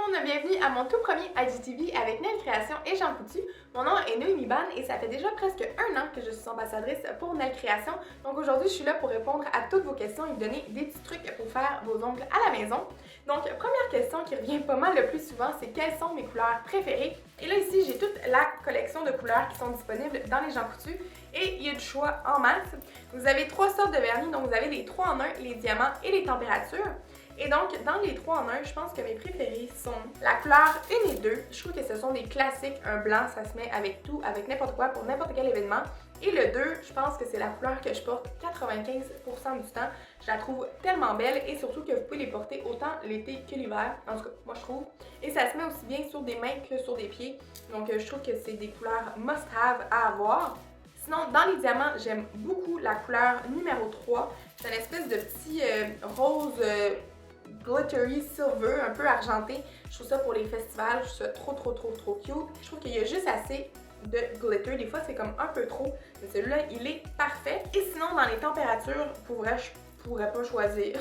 le monde, bienvenue à mon tout premier IGTV avec Nail Création et Jean Coutu. Mon nom est Noémie Ban et ça fait déjà presque un an que je suis ambassadrice pour Nail Création. Donc aujourd'hui, je suis là pour répondre à toutes vos questions et vous donner des petits trucs pour faire vos ongles à la maison. Donc première question qui revient pas mal le plus souvent, c'est quelles sont mes couleurs préférées? Et là ici, j'ai toute la collection de couleurs qui sont disponibles dans les Jean Coutu et il y a du choix en masse. Vous avez trois sortes de vernis, donc vous avez les 3 en 1, les diamants et les températures. Et donc, dans les 3 en 1, je pense que mes préférés sont la couleur 1 et 2. Je trouve que ce sont des classiques. Un blanc, ça se met avec tout, avec n'importe quoi, pour n'importe quel événement. Et le 2, je pense que c'est la couleur que je porte 95% du temps. Je la trouve tellement belle et surtout que vous pouvez les porter autant l'été que l'hiver. En tout cas, moi je trouve. Et ça se met aussi bien sur des mains que sur des pieds. Donc, je trouve que c'est des couleurs must-have à avoir. Sinon, dans les diamants, j'aime beaucoup la couleur numéro 3. C'est une espèce de petit rose glittery silver, un peu argenté. Je trouve ça pour les festivals, je trouve ça trop cute. Je trouve qu'il y a juste assez de glitter. Des fois, c'est comme un peu trop, mais celui-là, il est parfait. Et sinon, dans les températures, pour vrai, je pourrais pas choisir.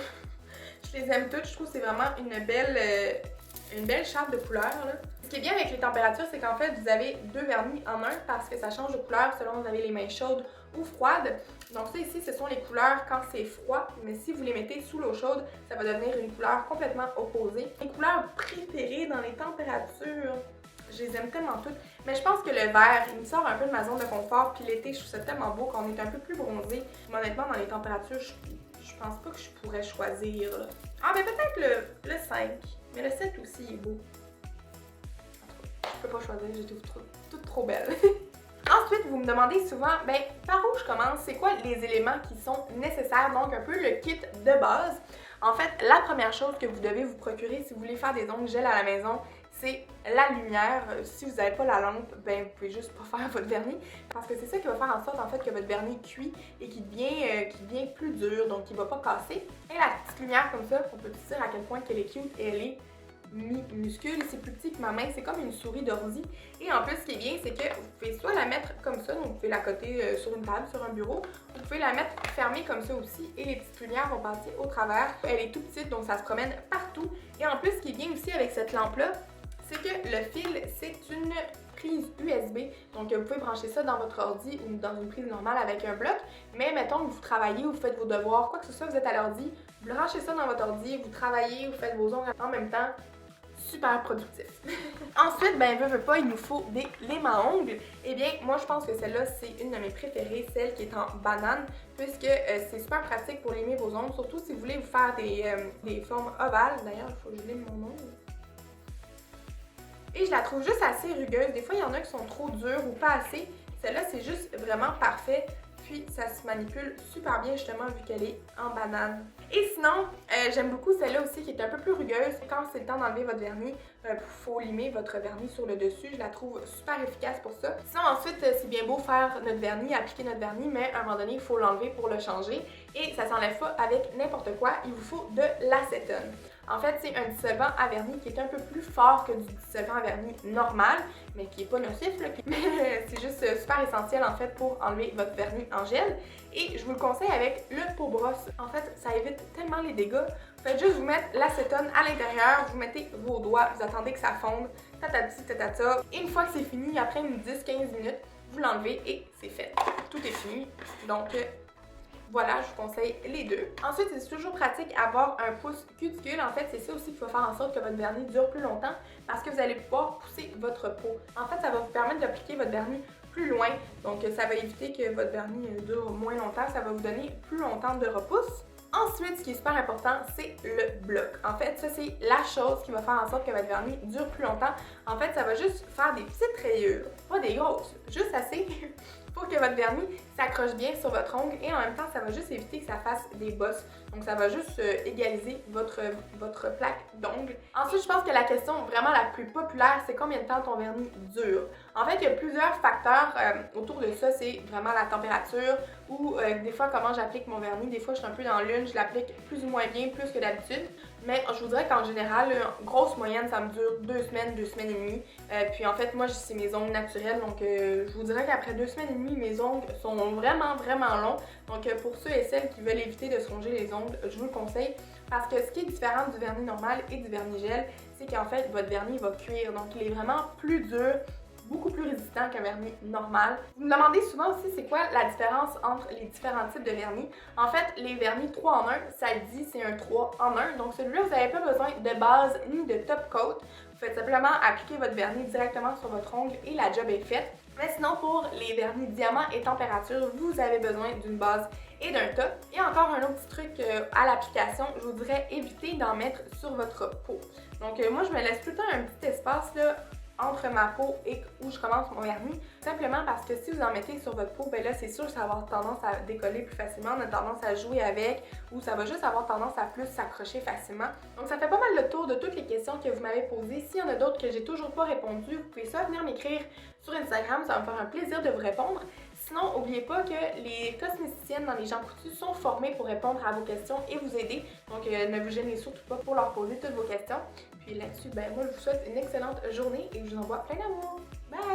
Je les aime toutes. Je trouve que c'est vraiment une belle charte de couleurs, là. Ce qui est bien avec les températures, c'est qu'en fait, vous avez deux vernis en un parce que ça change de couleur selon si vous avez les mains chaudes ou froides. Donc ça ici, ce sont les couleurs quand c'est froid, mais si vous les mettez sous l'eau chaude, ça va devenir une couleur complètement opposée. Mes couleurs préférées dans les températures, je les aime tellement toutes, mais je pense que le vert, il me sort un peu de ma zone de confort, puis l'été, je trouve ça tellement beau qu'on est un peu plus bronzé. Mais honnêtement, dans les températures, je pense pas que je pourrais choisir. Ah, mais peut-être le 5, mais le 7 aussi, il est beau. Je peux pas choisir, j'ai toutes trop belles. Ensuite, vous me demandez souvent, par où je commence? C'est quoi les éléments qui sont nécessaires? Donc, un peu le kit de base. En fait, la première chose que vous devez vous procurer si vous voulez faire des ongles gel à la maison, c'est la lumière. Si vous n'avez pas la lampe, vous pouvez juste pas faire votre vernis parce que c'est ça qui va faire en sorte en fait que votre vernis cuit et qui devient plus dur, donc il va pas casser. Et la petite lumière comme ça, on peut dire à quel point qu'elle est cute et elle est minuscule, c'est plus petit que ma main, c'est comme une souris d'ordi. Et en plus, ce qui est bien, c'est que vous pouvez soit la mettre comme ça, donc vous pouvez la coter sur une table, sur un bureau, vous pouvez la mettre fermée comme ça aussi et les petites lumières vont passer au travers. Elle est tout petite, donc ça se promène partout. Et en plus, ce qui est bien aussi avec cette lampe-là, c'est que le fil, c'est une prise USB, donc vous pouvez brancher ça dans votre ordi ou dans une prise normale avec un bloc, mais mettons que vous travaillez ou vous faites vos devoirs, quoi que ce soit, vous êtes à l'ordi, vous branchez ça dans votre ordi, vous travaillez, vous faites vos ongles en même temps. Super productif. Ensuite, veut pas, il nous faut des limes à ongles. Eh bien, moi je pense que celle-là, c'est une de mes préférées, celle qui est en banane, puisque c'est super pratique pour limer vos ongles, surtout si vous voulez vous faire des formes ovales. D'ailleurs, il faut que je lime mon ongle. Et je la trouve juste assez rugueuse. Des fois, il y en a qui sont trop dures ou pas assez. Celle-là, c'est juste vraiment parfait. Puis ça se manipule super bien justement vu qu'elle est en banane. Et sinon, j'aime beaucoup celle-là aussi qui est un peu plus rugueuse. Quand c'est le temps d'enlever votre vernis, il faut limer votre vernis sur le dessus. Je la trouve super efficace pour ça. Sinon ensuite, c'est bien beau faire notre vernis, appliquer notre vernis, mais à un moment donné, il faut l'enlever pour le changer. Et ça s'enlève pas avec n'importe quoi. Il vous faut de l'acétone. En fait, c'est un dissolvant à vernis qui est un peu plus fort que du dissolvant à vernis normal, mais qui n'est pas nocif. Mais c'est juste super essentiel en fait pour enlever votre vernis en gel. Et je vous le conseille avec le pot brosse. En fait, ça évite tellement les dégâts. Vous faites juste vous mettre l'acétone à l'intérieur, vous mettez vos doigts, vous attendez que ça fonde, tatati tatata. Et une fois que c'est fini, après une 10-15 minutes, vous l'enlevez et c'est fait. Tout est fini. Donc, voilà, je vous conseille les deux. Ensuite, c'est toujours pratique d'avoir un pouce cuticule. En fait, c'est ça aussi qui va faire en sorte que votre vernis dure plus longtemps parce que vous allez pouvoir pousser votre peau. En fait, ça va vous permettre d'appliquer votre vernis plus loin. Donc, ça va éviter que votre vernis dure moins longtemps. Ça va vous donner plus longtemps de repousse. Ensuite, ce qui est super important, c'est le bloc. En fait, ça, c'est la chose qui va faire en sorte que votre vernis dure plus longtemps. En fait, ça va juste faire des petites rayures, pas des grosses, juste assez pour que votre vernis s'accroche bien sur votre ongle et en même temps, ça va juste éviter que ça fasse des bosses. Donc, ça va juste égaliser votre plaque d'ongle. Ensuite, je pense que la question vraiment la plus populaire, c'est combien de temps ton vernis dure? En fait, il y a plusieurs facteurs autour de ça. C'est vraiment la température ou des fois comment j'applique mon vernis. Des fois, je suis un peu dans l'une, je l'applique plus ou moins bien, plus que d'habitude. Mais je vous dirais qu'en général, grosse moyenne, ça me dure 2 semaines, 2 semaines et demie. Puis en fait, moi, c'est mes ongles naturels. Donc, je vous dirais qu'après 2 semaines et demie, mes ongles sont vraiment longs. Donc, pour ceux et celles qui veulent éviter de se ronger les ongles, je vous le conseille. Parce que ce qui est différent du vernis normal et du vernis gel, c'est qu'en fait, votre vernis va cuire. Donc, il est vraiment plus dur, beaucoup plus résistant qu'un vernis normal. Vous me demandez souvent aussi c'est quoi la différence entre les différents types de vernis. En fait, les vernis 3 en 1, ça le dit, c'est un 3 en 1. Donc celui-là, vous n'avez pas besoin de base ni de top coat. Vous faites simplement appliquer votre vernis directement sur votre ongle et la job est faite. Mais sinon, pour les vernis diamant et température, vous avez besoin d'une base et d'un top. Et encore un autre petit truc à l'application, je vous dirais éviter d'en mettre sur votre peau. Donc moi, je me laisse tout le temps un petit espace là, entre ma peau et où je commence mon vernis, simplement parce que si vous en mettez sur votre peau, ben là c'est sûr que ça va avoir tendance à décoller plus facilement, on a tendance à jouer avec ou ça va juste avoir tendance à plus s'accrocher facilement. Donc ça fait pas mal le tour de toutes les questions que vous m'avez posées. S'il y en a d'autres que j'ai toujours pas répondu, vous pouvez soit venir m'écrire sur Instagram, ça va me faire un plaisir de vous répondre. Sinon, n'oubliez pas que les cosméticiennes dans les Jean Coutu sont formées pour répondre à vos questions et vous aider. Donc ne vous gênez surtout pas pour leur poser toutes vos questions. Puis là-dessus, ben moi je vous souhaite une excellente journée et je vous envoie plein d'amour. Bye!